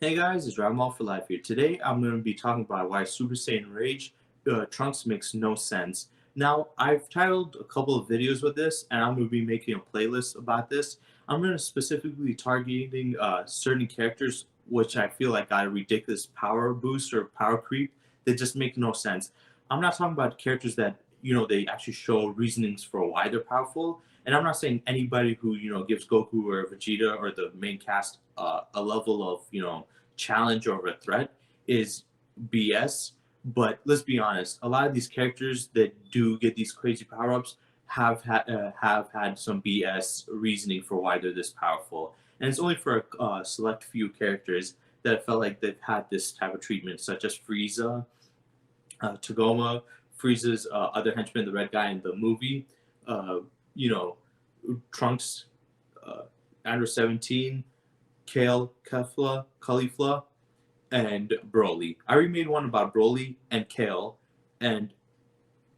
Hey guys, it's Dragon Ball for Life here. Today I'm going to be talking about why Super Saiyan Rage Trunks makes no sense. Now, I've titled a couple of videos with this, and I'm going to be making a playlist about this. I'm going to specifically be targeting certain characters which I feel like got a ridiculous power boost or power creep that just make no sense. I'm not talking about characters that, they actually show reasonings for why they're powerful. And I'm not saying anybody who, gives Goku or Vegeta or the main cast a level of, challenge or a threat is BS. But let's be honest, a lot of these characters that do get these crazy power ups have had some BS reasoning for why they're this powerful, and it's only for a select few characters that I felt like they've had this type of treatment, such as Frieza, Tagoma, Frieza's other henchman, the red guy in the movie, uh, you know, Trunks, uh, Andrew 17, Kale, Caulifla, and Broly. I already made one about Broly and Kale, and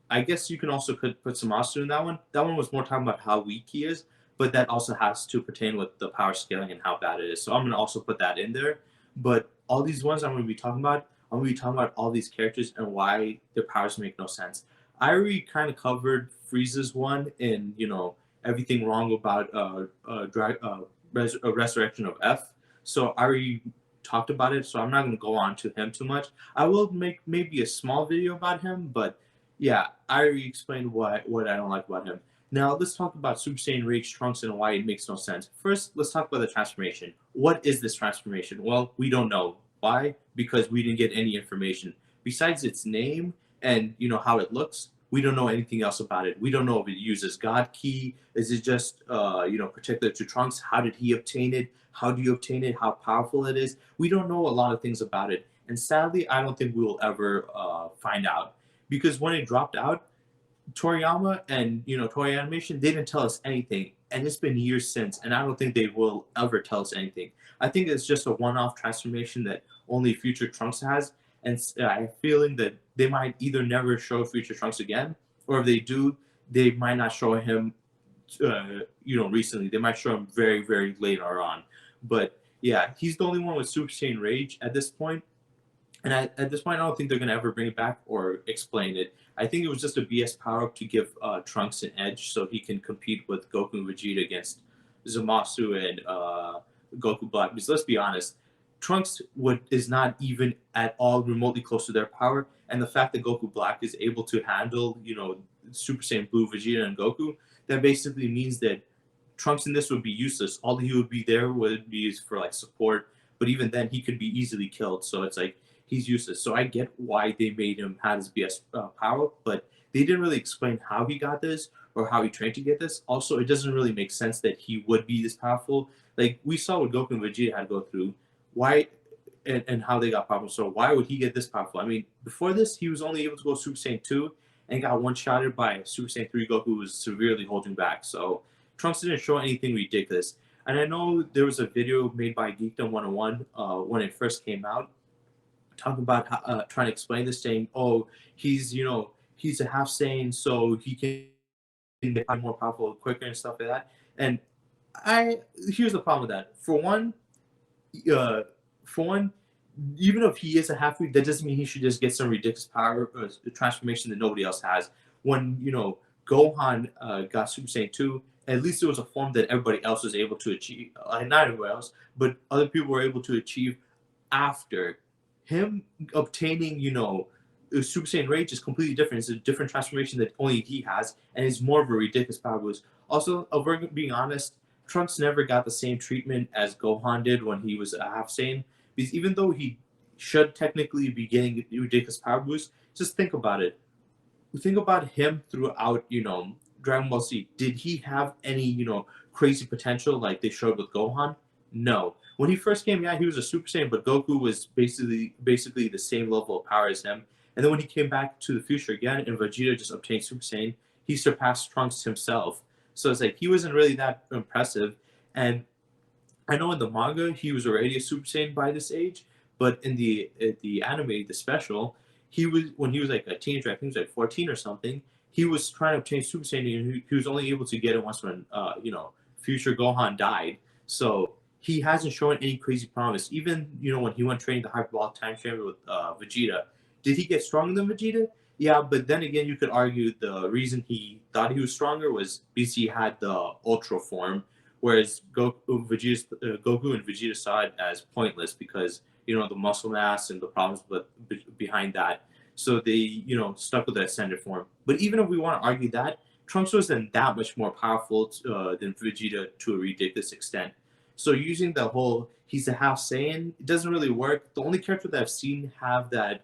I guess you can also put some Master in that one. That one was more talking about how weak he is, but that also has to pertain with the power scaling and how bad it is. So I'm gonna also put that in there. But all these ones I'm gonna be talking about, I'm gonna be talking about all these characters and why their powers make no sense. I already kind of covered Frieza's one in everything wrong about Resurrection of F. So I already talked about it. So I'm not gonna go on to him too much. I will make maybe a small video about him, but yeah, I already explained what I don't like about him. Now let's talk about Super Saiyan Rage Trunks and why it makes no sense. First, let's talk about the transformation. What is this transformation? Well, we don't know. Why? Because we didn't get any information. Besides its name and how it looks, we don't know anything else about it. We don't know if it uses God Key. Is it just particular to Trunks? How did he obtain it? How do you obtain it? How powerful it is? We don't know a lot of things about it. And sadly, I don't think we will ever find out because when it dropped out, Toriyama and Toei Animation, they didn't tell us anything, and it's been years since, and I don't think they will ever tell us anything. I think it's just a one-off transformation that only Future Trunks has, and I have a feeling that they might either never show Future Trunks again, or if they do, they might not show him, recently. They might show him very, very later on. But yeah, he's the only one with Super Saiyan Rage at this point, and at this point, I don't think they're gonna ever bring it back or explain it. I think it was just a BS power up to give Trunks an edge so he can compete with Goku and Vegeta against Zamasu and Goku Black. Because let's be honest, Trunks is not even at all remotely close to their power, and the fact that Goku Black is able to handle Super Saiyan Blue Vegeta and Goku, that basically means that Trunks in this would be useless. All he would be there would be for like support, but even then he could be easily killed. So it's like he's useless. So I get why they made him have his BS power, but they didn't really explain how he got this or how he trained to get this. Also, it doesn't really make sense that he would be this powerful. Like we saw what Goku and Vegeta had to go through, why and how they got powerful. So why would he get this powerful? I mean, before this, he was only able to go Super Saiyan 2 and got one-shotted by Super Saiyan 3 Goku, who was severely holding back. So Trunks didn't show anything ridiculous. And I know there was a video made by Geekdom 101 when it first came out, talking about trying to explain this, saying, "Oh, he's a half sane, so he can get more powerful quicker and stuff like that." And I here's the problem with that. For one, even if he is a half breed, that doesn't mean he should just get some ridiculous power transformation that nobody else has. When Gohan got Super Saiyan 2, at least it was a form that everybody else was able to achieve. Not everybody else, but other people were able to achieve after him obtaining, Super Saiyan Rage is completely different. It's a different transformation that only he has, and it's more of a ridiculous power boost. Also, if we're being honest, Trunks never got the same treatment as Gohan did when he was a half Saiyan, because even though he should technically be getting a ridiculous power boost, just think about it. Think about him throughout, Dragon Ball Z. Did he have any, crazy potential like they showed with Gohan? No. When he first came, yeah, he was a Super Saiyan, but Goku was basically the same level of power as him. And then when he came back to the future again, and Vegeta just obtained Super Saiyan, he surpassed Trunks himself. So it's like he wasn't really that impressive. And I know in the manga he was already a Super Saiyan by this age, but in the anime, the special, he was when he was like a teenager, I think he was like 14 or something. He was trying to obtain Super Saiyan, and he was only able to get it once when future Gohan died. So he hasn't shown any crazy promise. Even when he went training the hyperbolic time chamber with Vegeta, did he get stronger than Vegeta? Yeah, but then again, you could argue the reason he thought he was stronger was because he had the Ultra form, whereas Goku and Vegeta saw it as pointless because the muscle mass and the problems behind that. So they stuck with the ascended form. But even if we want to argue that, Trunks wasn't that much more powerful than Vegeta to a ridiculous extent. So using the whole he's a half Saiyan, it doesn't really work. The only character that I've seen have that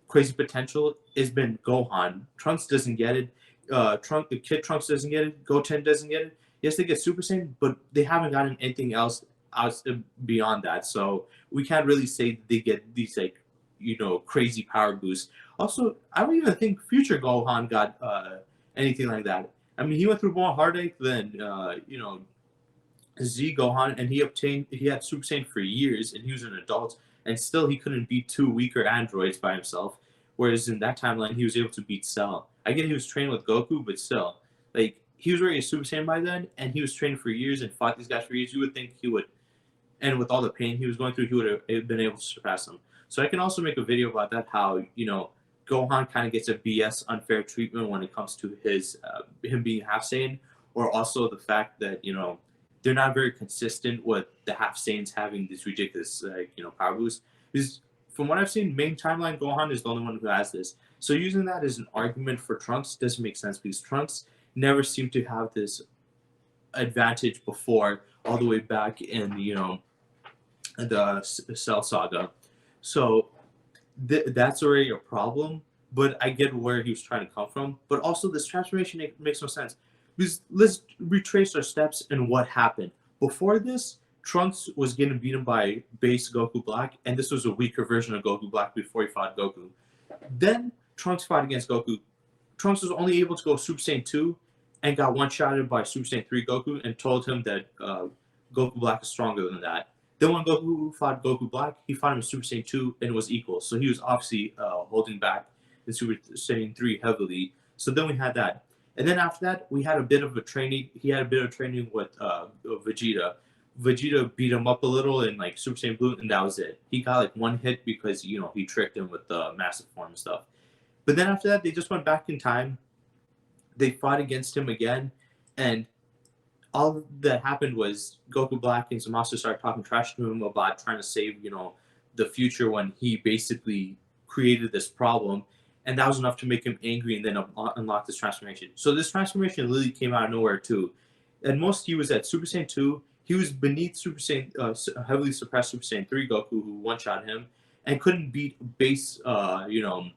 crazy potential has been Gohan. Trunks doesn't get it. The Kid Trunks doesn't get it. Goten doesn't get it. Yes, they get Super Saiyan, but they haven't gotten anything else beyond that. So we can't really say they get these crazy power boosts. Also, I don't even think Future Gohan got anything like that. I mean, he went through more heartache than Z Gohan, and he had Super Saiyan for years, and he was an adult, and still he couldn't beat two weaker androids by himself. Whereas in that timeline, he was able to beat Cell. I get he was trained with Goku, but still, he was already a Super Saiyan by then, and he was trained for years and fought these guys for years. You would think he would, and with all the pain he was going through, he would have been able to surpass them. So I can also make a video about that. How Gohan kind of gets a BS unfair treatment when it comes to him being half Saiyan, or also the fact that they're not very consistent with the half Saiyans having this ridiculous power boost. Because from what I've seen, main timeline Gohan is the only one who has this. So using that as an argument for Trunks doesn't make sense because Trunks never seemed to have this advantage before, all the way back in the Cell Saga. So that's already a problem. But I get where he was trying to come from. But also this transformation makes no sense. Because let's retrace our steps and what happened. Before this, Trunks was getting beaten by base Goku Black, and this was a weaker version of Goku Black before he fought Goku. Then Trunks fought against Goku. Trunks was only able to go Super Saiyan 2 and got one-shotted by Super Saiyan 3 Goku and told him that Goku Black is stronger than that. Then when Goku fought Goku Black, he fought him in Super Saiyan 2 and was equal. So he was obviously holding back in Super Saiyan 3 heavily. So then we had that. And then after that, we had a bit of a training. He had a bit of training with Vegeta. Vegeta beat him up a little in Super Saiyan Blue, and that was it. He got one hit because he tricked him with the massive form and stuff. But then after that, they just went back in time. They fought against him again, and all that happened was Goku Black and Zamasu started talking trash to him about trying to save the future when he basically created this problem. And that was enough to make him angry and then unlock this transformation. So this transformation literally came out of nowhere too. At most, he was at Super Saiyan 2. He was beneath Super Saiyan, heavily suppressed Super Saiyan 3 Goku, who one-shot him, and couldn't beat base Goku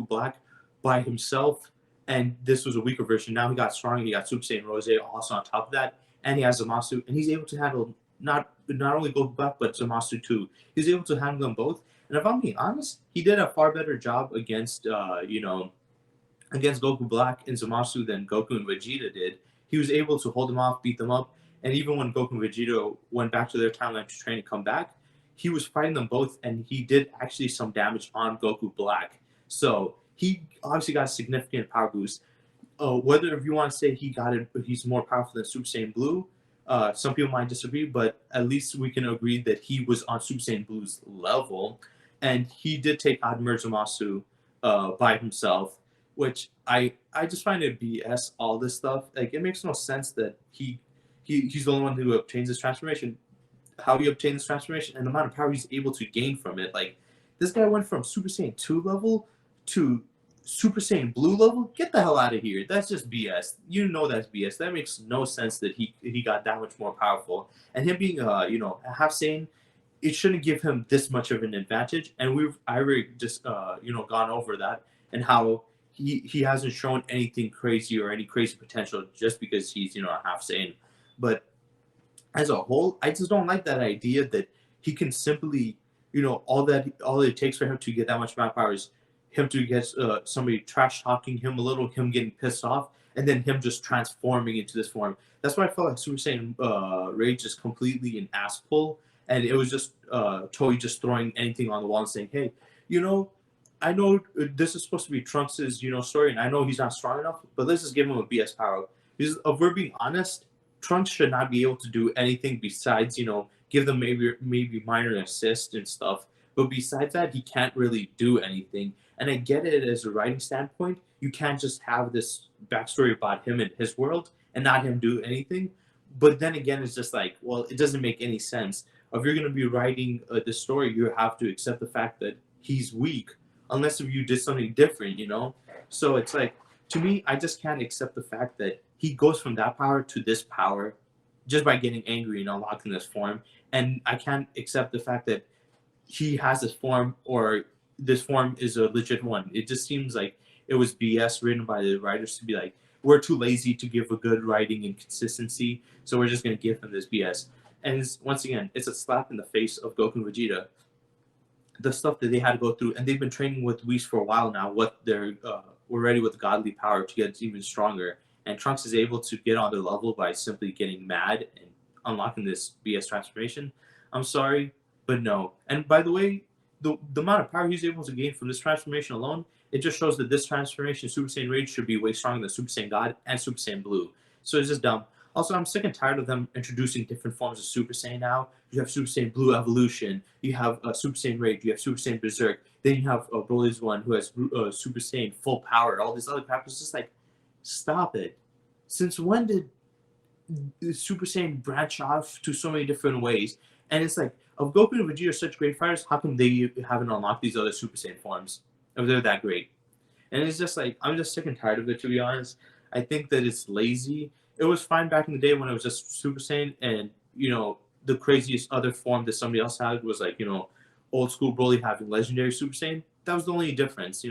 Black by himself. And this was a weaker version. Now he got stronger. He got Super Saiyan Rose also on top of that, and he has Zamasu, and he's able to handle not only Goku Black but Zamasu too. He's able to handle them both. And if I'm being honest, he did a far better job against against Goku Black and Zamasu than Goku and Vegeta did. He was able to hold them off, beat them up, and even when Goku and Vegeta went back to their timeline to train and come back, he was fighting them both, and he did actually some damage on Goku Black. So he obviously got a significant power boost. Whether if you want to say he's more powerful than Super Saiyan Blue, some people might disagree, but at least we can agree that he was on Super Saiyan Blue's level, and he did take Admiral Zamasu by himself, which I just find it BS. All this stuff, it makes no sense that he's the only one who obtains this transformation. How he obtained this transformation and the amount of power he's able to gain from it. This guy went from Super Saiyan 2 level to Super Saiyan Blue level. Get the hell out of here. That's just BS. That's BS. That makes no sense that he got that much more powerful. And him being a half Saiyan, it shouldn't give him this much of an advantage. And I already just gone over that and how he hasn't shown anything crazy or any crazy potential just because he's a half Saiyan. But as a whole, I just don't like that idea that he can simply, all it takes for him to get that much power is him to get somebody trash talking him a little, him getting pissed off, and then him just transforming into this form. That's why I felt like Super Saiyan Rage is completely an ass pull, and it was just Toei just throwing anything on the wall and saying, hey, I know this is supposed to be Trunks' story, and I know he's not strong enough, but let's just give him a BS power. Because if we're being honest, Trunks should not be able to do anything besides, give them maybe minor assists and stuff. But besides that, he can't really do anything. And I get it as a writing standpoint. You can't just have this backstory about him and his world and not him do anything. But then again, it's just like, well, it doesn't make any sense. If you're going to be writing this story, you have to accept the fact that he's weak, unless if you did something different. So it's like, to me, I just can't accept the fact that he goes from that power to this power just by getting angry and unlocking this form. And I can't accept the fact that he has this form or this form is a legit one. It just seems like it was BS written by the writers to be like, we're too lazy to give a good writing and consistency, so we're just going to give them this BS. And once again, it's a slap in the face of Goku and Vegeta, the stuff that they had to go through, and they've been training with Whis for a while now. What they're we're ready with godly power to get even stronger, and Trunks is able to get on their level by simply getting mad and unlocking this BS transformation. I'm sorry, but no. And by the way, the amount of power he's able to gain from this transformation alone, it just shows that this transformation, Super Saiyan Rage, should be way stronger than Super Saiyan God and Super Saiyan Blue. So it's just dumb. Also, I'm sick and tired of them introducing different forms of Super Saiyan now. You have Super Saiyan Blue Evolution, you have Super Saiyan Rage, you have Super Saiyan Berserk, then you have Broly's one who has Super Saiyan Full Power, all these other powers. It's just like, stop it. Since when did Super Saiyan branch off to so many different ways? And it's like, if Goku and Vegeta are such great fighters, how come they haven't unlocked these other Super Saiyan forms? If they're that great. And it's just like, I'm just sick and tired of it, to be honest. I think that it's lazy. It was fine back in the day when it was just Super Saiyan, and the craziest other form that somebody else had was like old school Broly having legendary Super Saiyan. That was the only difference.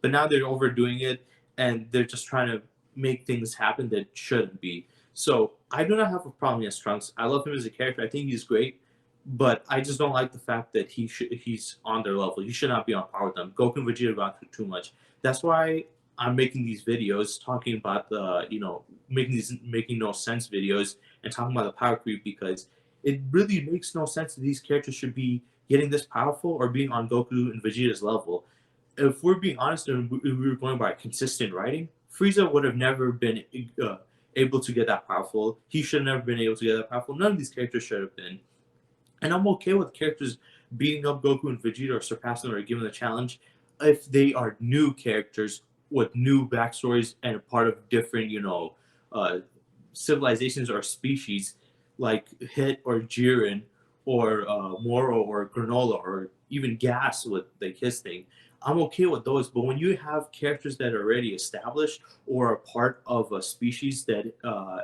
But now they're overdoing it, and they're just trying to make things happen that shouldn't be. So I do not have a problem against Trunks. I love him as a character. I think he's great, but I just don't like the fact that he's on their level. He should not be on par with them. Goku and Vegeta got through too much. That's why I'm making these videos talking about making no sense videos and talking about the power creep, because it really makes no sense that these characters should be getting this powerful or being on Goku and Vegeta's level. If we're being honest and we were going by consistent writing, Frieza would have never been able to get that powerful. He should have never been able to get that powerful. None of these characters should have been. And I'm okay with characters beating up Goku and Vegeta or surpassing them or giving them a challenge if they are new characters with new backstories and a part of different, civilizations or species like Hit or Jiren or Moro or Granola or even Gas with like his thing. I'm okay with those, but when you have characters that are already established or a part of a species that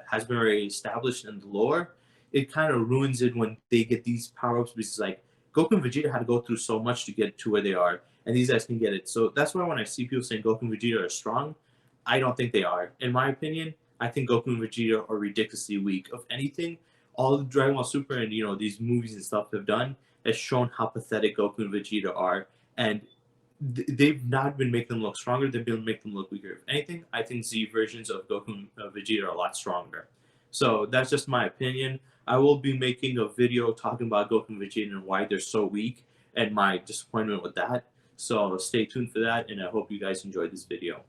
has been already established in the lore, it kind of ruins it when they get these power-ups, because it's like Goku and Vegeta had to go through so much to get to where they are, and these guys can get it. So that's why when I see people saying Goku and Vegeta are strong, I don't think they are. In my opinion, I think Goku and Vegeta are ridiculously weak. If anything, all the Dragon Ball Super and these movies and stuff have done has shown how pathetic Goku and Vegeta are, and they've not been making them look stronger. They've been making them look weaker. If anything, I think Z versions of Goku and Vegeta are a lot stronger. So that's just my opinion. I will be making a video talking about Goku and Vegeta and why they're so weak and my disappointment with that. So stay tuned for that, and I hope you guys enjoyed this video.